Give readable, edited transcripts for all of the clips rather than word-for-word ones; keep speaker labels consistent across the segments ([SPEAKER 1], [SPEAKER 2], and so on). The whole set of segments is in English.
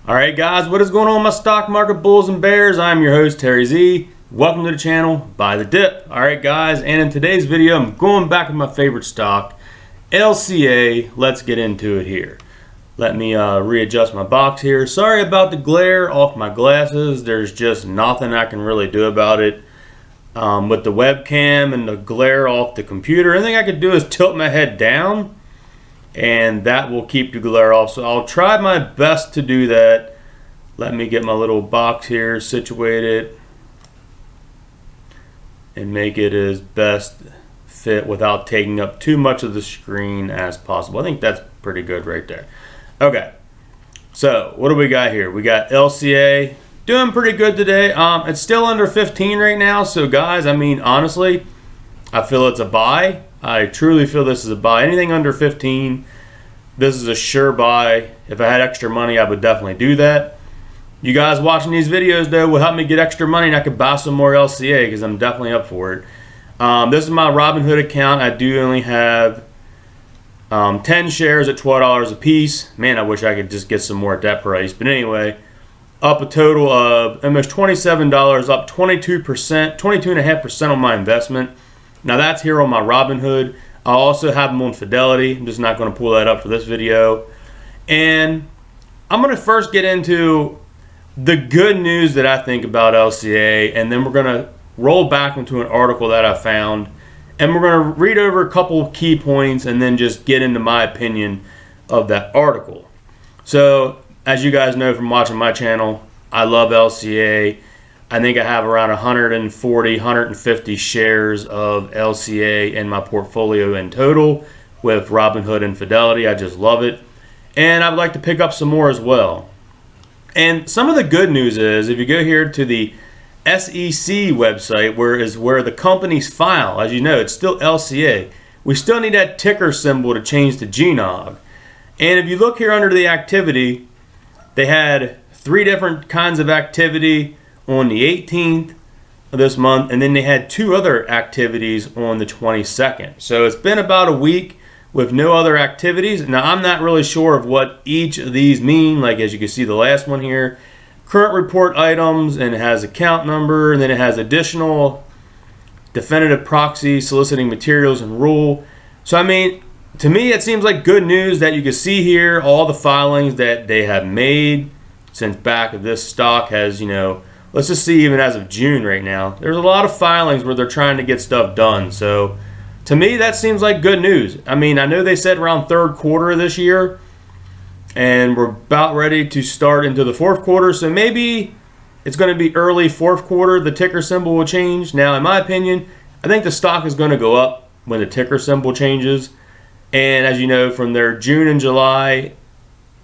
[SPEAKER 1] Alright guys, what is going on my stock market bulls and bears? I'm your host Terry Z. Welcome to the channel, Buy the Dip. Alright guys, and in today's video I'm going back with my favorite stock, LCA. Let's get into it here. Let me readjust my box here. Sorry about the glare off my glasses. There's just nothing I can really do about it. With the webcam and the glare off the computer, anything I could do is tilt my head down, and that will keep the glare off. So I'll try my best to do that. Let me get my little box here situated and make it as best fit without taking up too much of the screen as possible. I think that's pretty good right there. Okay, so what do we got here? We got LCA doing pretty good today. It's still under 15 right now. So guys, I mean, honestly, I feel it's a buy. I truly feel this is a buy. Anything under 15, this is a sure buy. If I had extra money, I would definitely do that. You guys watching these videos, though, will help me get extra money, and I could buy some more LCA because I'm definitely up for it. This is my Robinhood account. I do only have 10 shares at $12 a piece. Man, I wish I could just get some more at that price. But anyway, up a total of almost $27, up 22%, 22.5% on my investment. Now that's here on my Robinhood. I also have them on Fidelity. I'm just not going to pull that up for this video. And I'm going to first get into the good news that I think about LCA, and then we're going to roll back into an article that I found, and we're going to read over a couple key points and then just get into my opinion of that article. So as you guys know from watching my channel, I love LCA. I think I have around 140, 150 shares of LCA in my portfolio in total with Robinhood and Fidelity. I just love it. And I'd like to pick up some more as well. And some of the good news is, if you go here to the SEC website, where the companies file, as you know, it's still LCA. We still need that ticker symbol to change to GNOG. And if you look here under the activity, they had 3 different kinds of activity on the 18th of this month, and then they had 2 other activities on the 22nd. So it's been about a week with no other activities. Now I'm not really sure of what each of these mean. Like, as you can see, the last one here, current report items, and it has account number, and then it has additional definitive proxy soliciting materials and rule. So I mean, to me it seems like good news that you can see here all the filings that they have made since back of this stock has, you know, let's just see, even as of June right now, there's a lot of filings where they're trying to get stuff done. So to me, that seems like good news. I mean, I know they said around 3rd quarter of this year, and we're about ready to start into the 4th quarter. So maybe it's going to be early 4th quarter, the ticker symbol will change. Now, in my opinion, I think the stock is going to go up when the ticker symbol changes. And as you know, from their June and July,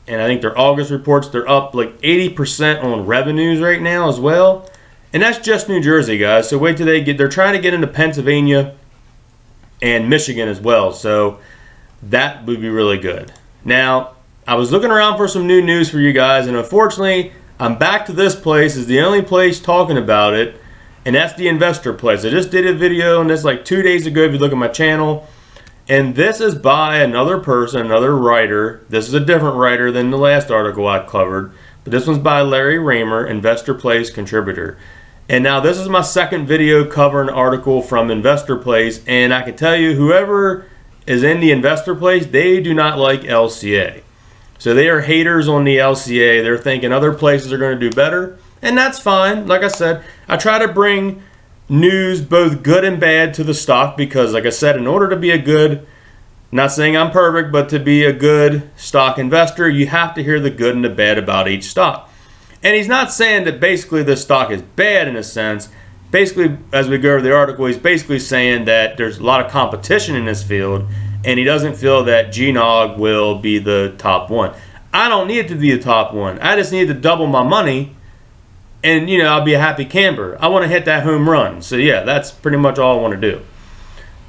[SPEAKER 1] and I think their August reports, they're up like 80% on revenues right now as well. And that's just New Jersey, guys. So wait till they're trying to get into Pennsylvania and Michigan as well. So that would be really good. Now, I was looking around for some new news for you guys, and unfortunately, I'm back to this place. It's the only place talking about it, and that's the investor place. I just did a video on this like 2 days ago if you look at my channel. And this is by another person, another writer. This is a different writer than the last article I covered. But this one's by Larry Raymer, Investor Place contributor. And now this is my second video covering an article from Investor Place. And I can tell you, whoever is in the Investor Place, they do not like LCA. So they are haters on the LCA. They're thinking other places are going to do better. And that's fine. Like I said, I try to bring news, both good and bad, to the stock because, like I said, in order to be a good, not saying I'm perfect, but to be a good stock investor, you have to hear the good and the bad about each stock. And he's not saying that basically this stock is bad in a sense. Basically, as we go over the article, he's basically saying that there's a lot of competition in this field, and he doesn't feel that GNOG will be the top one. I don't need it to be the top one. I just need to double my money, and, you know, I'll be a happy camper. I want to hit that home run. So, yeah, that's pretty much all I want to do.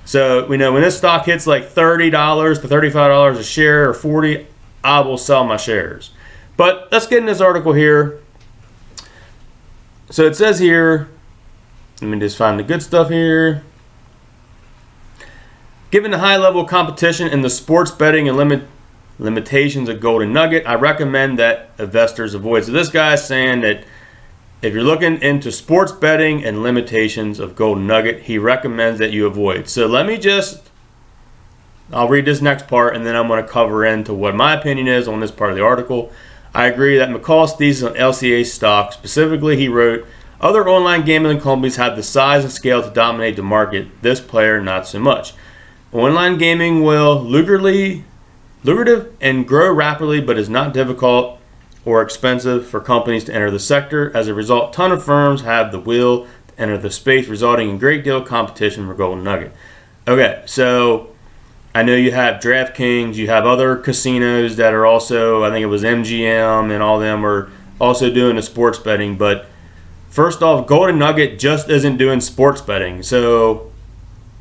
[SPEAKER 1] So, you know, when this stock hits like $30 to $35 a share or $40, I will sell my shares. But let's get in this article here. So it says here, let me just find the good stuff here. Given the high level of competition in the sports betting and limitations of golden nugget. I recommend that investors avoid. So this guy is saying that if you're looking into sports betting and limitations of golden nugget, he recommends that you avoid. So I'll read this next part, and then I'm going to cover into what my opinion is on this part of the article. I agree that McCall's thesis on LCA stock, specifically he wrote, other online gambling companies have the size and scale to dominate the market. This player, not so much. Online gaming will lucrative and grow rapidly, but is not difficult or expensive for companies to enter the sector. As a result, a ton of firms have the will to enter the space, resulting in a great deal of competition for golden nugget. Okay, so I know you have DraftKings, you have other casinos that are also, I think it was MGM and all them are also doing the sports betting. But first off, golden nugget just isn't doing sports betting. So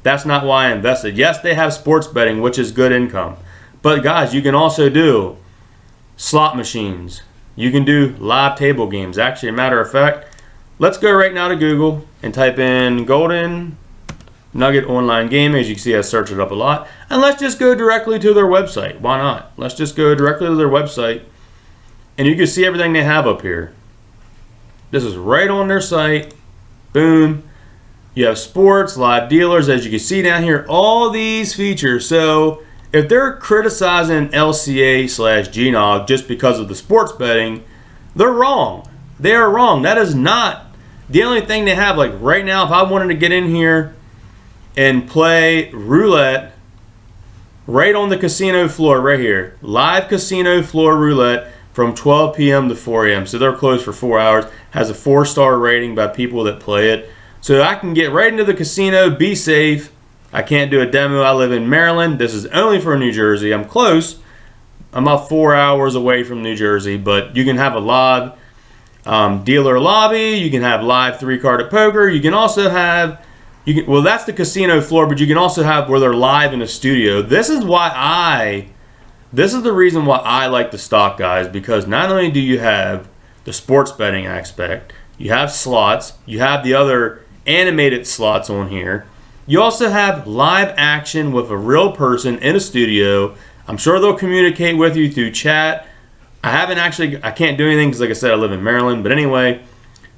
[SPEAKER 1] that's not why I invested. Yes, they have sports betting, which is good income. But guys, you can also do slot machines. You can do live table games. Actually, a matter of fact, let's go right now to Google and type in golden nugget online gaming. As you can see, I search it up a lot. And let's just go directly to their website. Why not? Let's just go directly to their website. And you can see everything they have up here. This is right on their site. Boom. You have sports, live dealers. As you can see down here, all these features. So if they're criticizing LCA/GNOG just because of the sports betting, they're wrong. They are wrong. That is not the only thing they have. Like right now, if I wanted to get in here and play roulette right on the casino floor right here, live casino floor roulette from 12 p.m. to 4 a.m. So they're closed for 4 hours. Has a 4-star rating by people that play it. So I can get right into the casino, be safe. I can't do a demo. I live in Maryland. This is only for New Jersey. I'm close. I'm about 4 hours away from New Jersey, but you can have a live dealer lobby. You can have live 3-carded poker. You can also have, well, that's the casino floor, but you can also have where they're live in a studio. This is the reason why I like the stock, guys, because not only do you have the sports betting aspect, you have slots, you have the other animated slots on here. You also have live action with a real person in a studio. I'm sure they'll communicate with you through chat. I can't do anything because, like I said, I live in Maryland. But anyway,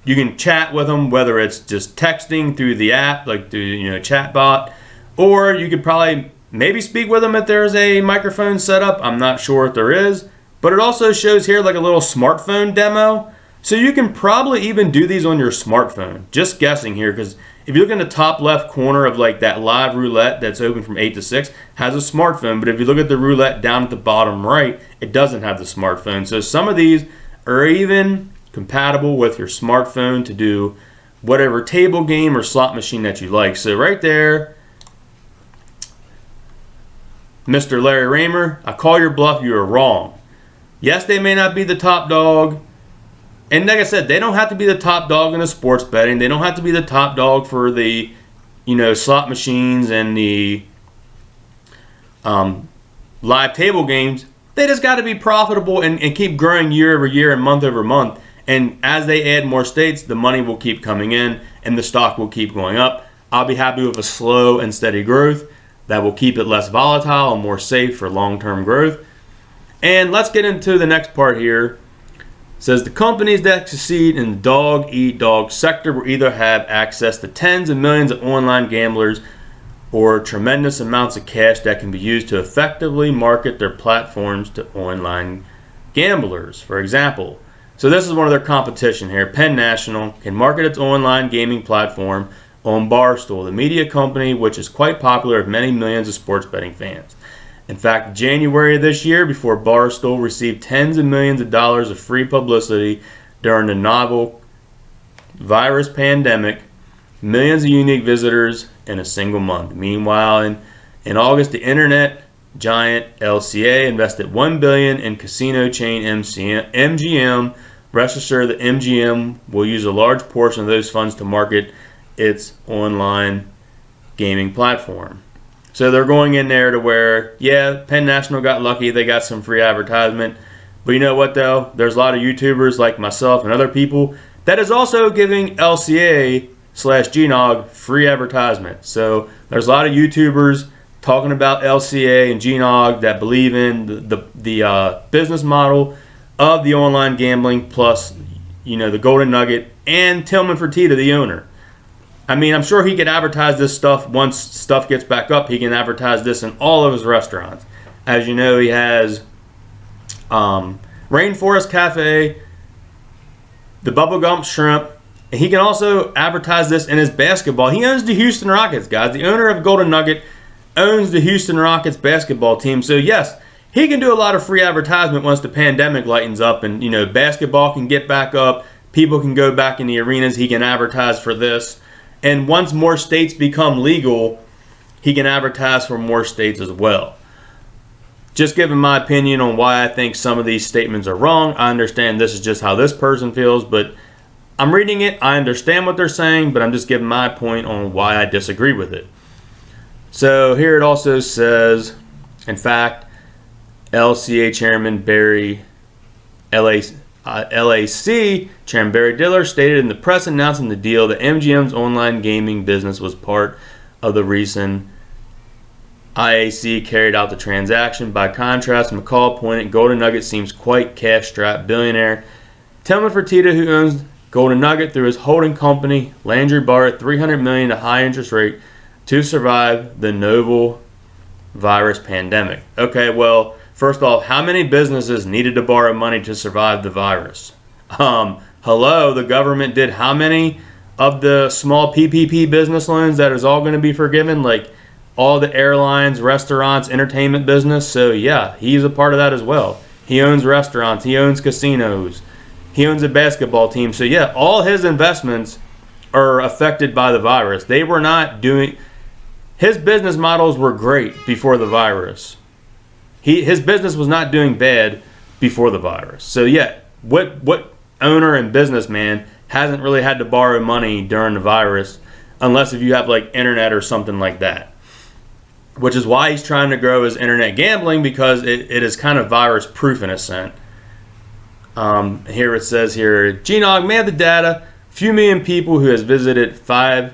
[SPEAKER 1] you can chat with them, whether it's just texting through the app, like through chat bot, or you could probably maybe speak with them if there's a microphone set up. I'm not sure if there is, but it also shows here like a little smartphone demo. So you can probably even do these on your smartphone. Just guessing here, because if you look in the top left corner of like that live roulette that's open from 8 to 6, has a smartphone. But if you look at the roulette down at the bottom right, it doesn't have the smartphone. So some of these are even compatible with your smartphone to do whatever table game or slot machine that you like. So right there, Mr. Larry Raymer, I call your bluff. You are wrong. Yes, they may not be the top dog. And like I said, they don't have to be the top dog in the sports betting. They don't have to be the top dog for the, slot machines and the live table games. They just got to be profitable and keep growing year over year and month over month. And as they add more states, the money will keep coming in and the stock will keep going up. I'll be happy with a slow and steady growth that will keep it less volatile and more safe for long-term growth. And let's get into the next part here. It says the companies that succeed in the dog-eat-dog sector will either have access to tens of millions of online gamblers or tremendous amounts of cash that can be used to effectively market their platforms to online gamblers. For example, so this is one of their competition here. Penn National can market its online gaming platform on Barstool, the media company which is quite popular with many millions of sports betting fans. In fact, January of this year, before Barstool received tens of millions of dollars of free publicity during the novel virus pandemic, millions of unique visitors in a single month. Meanwhile, in August, the internet giant LCA invested $1 billion in casino chain MGM. Rest assured that MGM will use a large portion of those funds to market its online gaming platform. So they're going in there to where, yeah, Penn National got lucky. They got some free advertisement. But you know what, though? There's a lot of YouTubers like myself and other people that is also giving LCA/GNOG free advertisement. So there's a lot of YouTubers talking about LCA and GNOG that believe in the business model of the online gambling, plus the golden nugget, and Tillman Fertitta, the owner. I mean, I'm sure he could advertise this stuff once stuff gets back up. He can advertise this in all of his restaurants. As you know, he has Rainforest Cafe, the Bubblegum Shrimp. And he can also advertise this in his basketball. He owns the Houston Rockets, guys. The owner of Golden Nugget owns the Houston Rockets basketball team. So, yes, he can do a lot of free advertisement once the pandemic lightens up and, basketball can get back up. People can go back in the arenas. He can advertise for this. And once more states become legal, he can advertise for more states as well. Just giving my opinion on why I think some of these statements are wrong. I understand this is just how this person feels, but I'm reading it. I understand what they're saying, but I'm just giving my point on why I disagree with it. So here it also says, in fact, LCA Chairman Barry, LAC Chairman Barry Diller stated in the press announcing the deal that MGM's online gaming business was part of the recent IAC carried out the transaction. By contrast, McCall pointed Golden Nugget seems quite cash-strapped billionaire. Tillman Fertitta, who owns Golden Nugget through his holding company, Landry borrowed $300 million at a high interest rate to survive the novel virus pandemic. Okay, well, first off, how many businesses needed to borrow money to survive the virus? Hello, the government did how many of the small PPP business loans that is all going to be forgiven? Like all the airlines, restaurants, entertainment business. So yeah, he's a part of that as well. He owns restaurants, he owns casinos, he owns a basketball team. So yeah, all his investments are affected by the virus. They were not doing, his business models were great before the virus. His business was not doing bad before the virus. So yeah, what owner and businessman hasn't really had to borrow money during the virus, unless if you have like internet or something like that? Which is why he's trying to grow his internet gambling, because it is kind of virus proof in a sense. Here it says here, GNOG may have the data. Few million people who has visited five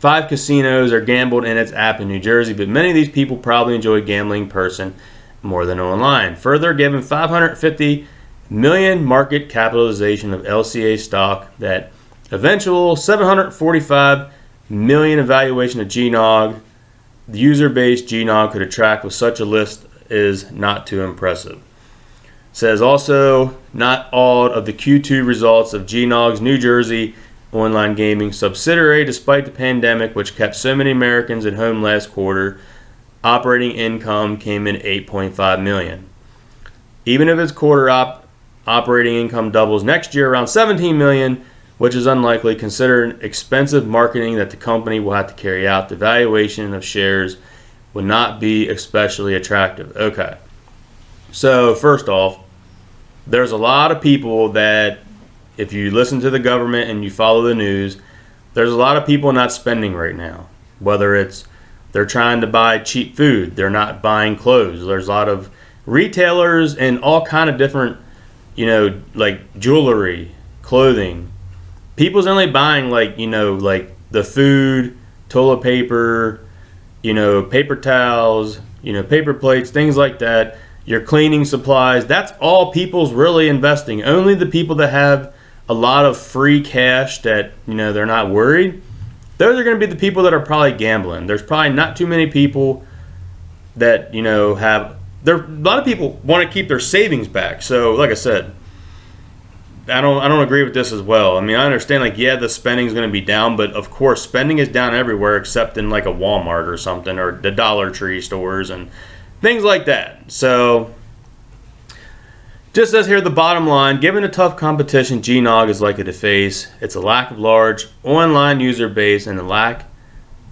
[SPEAKER 1] casinos or gambled in its app in New Jersey, but many of these people probably enjoy gambling in person more than online. Further, given 550 million market capitalization of LCA stock, that eventual 745 million evaluation of GNOG, the user base GNOG could attract with such a list is not too impressive. Says also, not all of the Q2 results of GNOG's New Jersey online gaming subsidiary, despite the pandemic, which kept so many Americans at home last quarter, operating income came in $8.5 million. Even if its quarter operating income doubles next year, around $17 million, which is unlikely considering expensive marketing that the company will have to carry out, the valuation of shares would not be especially attractive. Okay. So first off, there's a lot of people that, if you listen to the government and you follow the news, there's a lot of people not spending right now. Whether it's they're trying to buy cheap food, they're not buying clothes. There's a lot of retailers and all kind of different, like jewelry, clothing. People's only buying like the food, toilet paper, paper towels, paper plates, things like that. Your cleaning supplies. That's all people's really investing. Only the people that have a lot of free cash that, they're not worried, those are going to be the people that are probably gambling. There's probably not too many people that, have, a lot of people want to keep their savings back. So, like I said, I don't agree with this as well. I mean, I understand, the spending is going to be down, but of course, spending is down everywhere except in like a Walmart or something, or the Dollar Tree stores and things like that. So, just as here, the bottom line, given the tough competition GNOG is likely to face, it's a lack of large online user base and a lack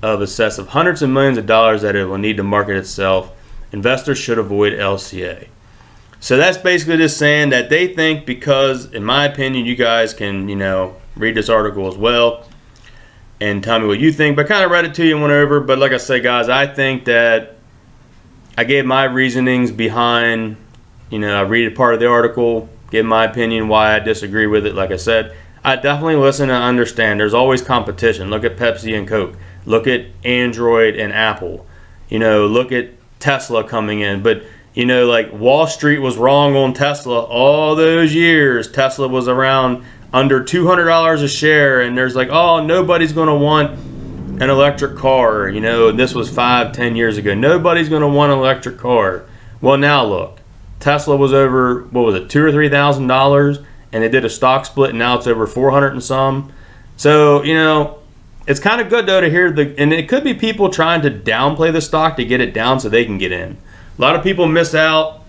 [SPEAKER 1] of excess of hundreds of millions of dollars that it will need to market itself, investors should avoid LCA. So that's basically just saying that they think, because, in my opinion, you guys can, read this article as well and tell me what you think. But I kind of read it to you and went over. But like I said, guys, I think that I gave my reasonings behind, I read a part of the article, give my opinion why I disagree with it. Like I said, I definitely listen and understand. There's always competition. Look at Pepsi and Coke. Look at Android and Apple. You know, look at Tesla coming in. But, you know, like Wall Street was wrong on Tesla all those years. Tesla was around under $200 a share, and there's like, oh, nobody's going to want an electric car. You know, this was 5-10 years ago. Nobody's going to want an electric car. Well, now look, Tesla was over, what was it, $2,000 or $3,000, and they did a stock split, and now it's over 400 and some. So, you know, it's kind of good though to hear and it could be people trying to downplay the stock to get it down so they can get in. A lot of people miss out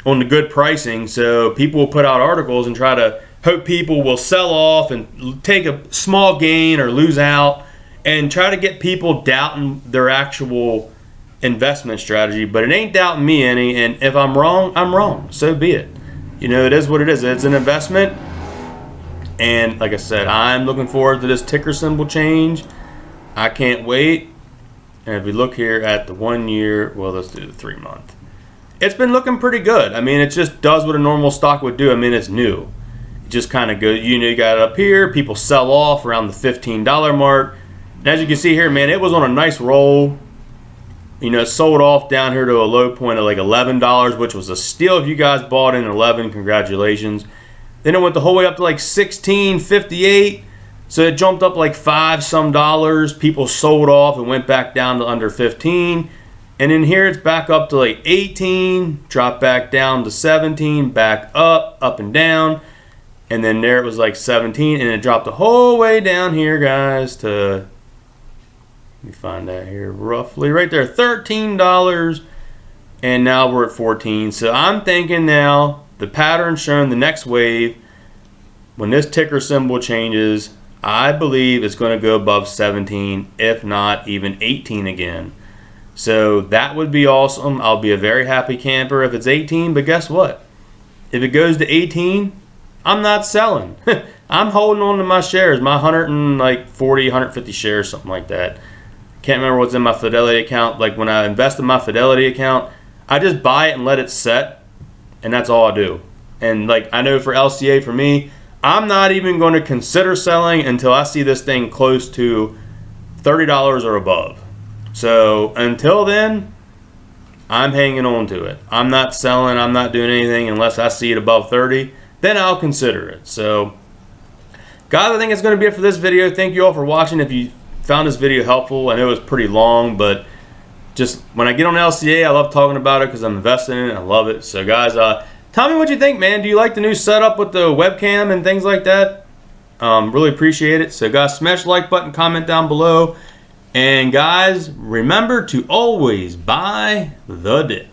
[SPEAKER 1] on the good pricing, so people will put out articles and try to hope people will sell off and take a small gain or lose out and try to get people doubting their actual investment strategy. But it ain't doubting me any, and if I'm wrong, I'm wrong. So be it. You know, it is what it is. It's an investment. And like I said, I'm looking forward to this ticker symbol change. I can't wait. And if we look here at the 1 year, well, let's do the 3 month. It's been looking pretty good. I mean, it just does what a normal stock would do. I mean, it's new. It just kind of goes, you know, you got it up here. People sell off around the $15 mark. And as you can see here, man, it was on a nice roll. You know, it sold off down here to a low point of like $11, which was a steal if you guys bought in 11. Congratulations. Then it went the whole way up to like $16.58. So it jumped up like $5 some. People sold off and went back down to under 15. And in here it's back up to like 18, dropped back down to 17, back up and down. And then there it was like 17, and it dropped the whole way down here, guys, to, let me find that here, roughly right there, $13. And now we're at 14. So I'm thinking now the pattern shown the next wave, when this ticker symbol changes, I believe it's going to go above 17, if not even 18 again. So that would be awesome. I'll be a very happy camper if it's 18, but guess what? If it goes to 18, I'm not selling. I'm holding on to my shares, my 140, 150 shares, something like that. Can't remember what's in my Fidelity account. Like when I invest in my Fidelity account, I just buy it and let it set, and that's all I do. And like I know for LCA, for me, I'm not even going to consider selling until I see this thing close to $30 or above. So until then, I'm hanging on to it. I'm not selling. I'm not doing anything unless I see it above 30. Then I'll consider it. So, guys, I think it's going to be it for this video. Thank you all for watching. If you found this video helpful, I know it was pretty long, but just when I get on LCA, I love talking about it because I'm investing in it. I love it. So, guys, tell me what you think, man. Do you like the new setup with the webcam and things like that? Really appreciate it. So, guys, smash the like button, comment down below. And, guys, remember to always buy the dip.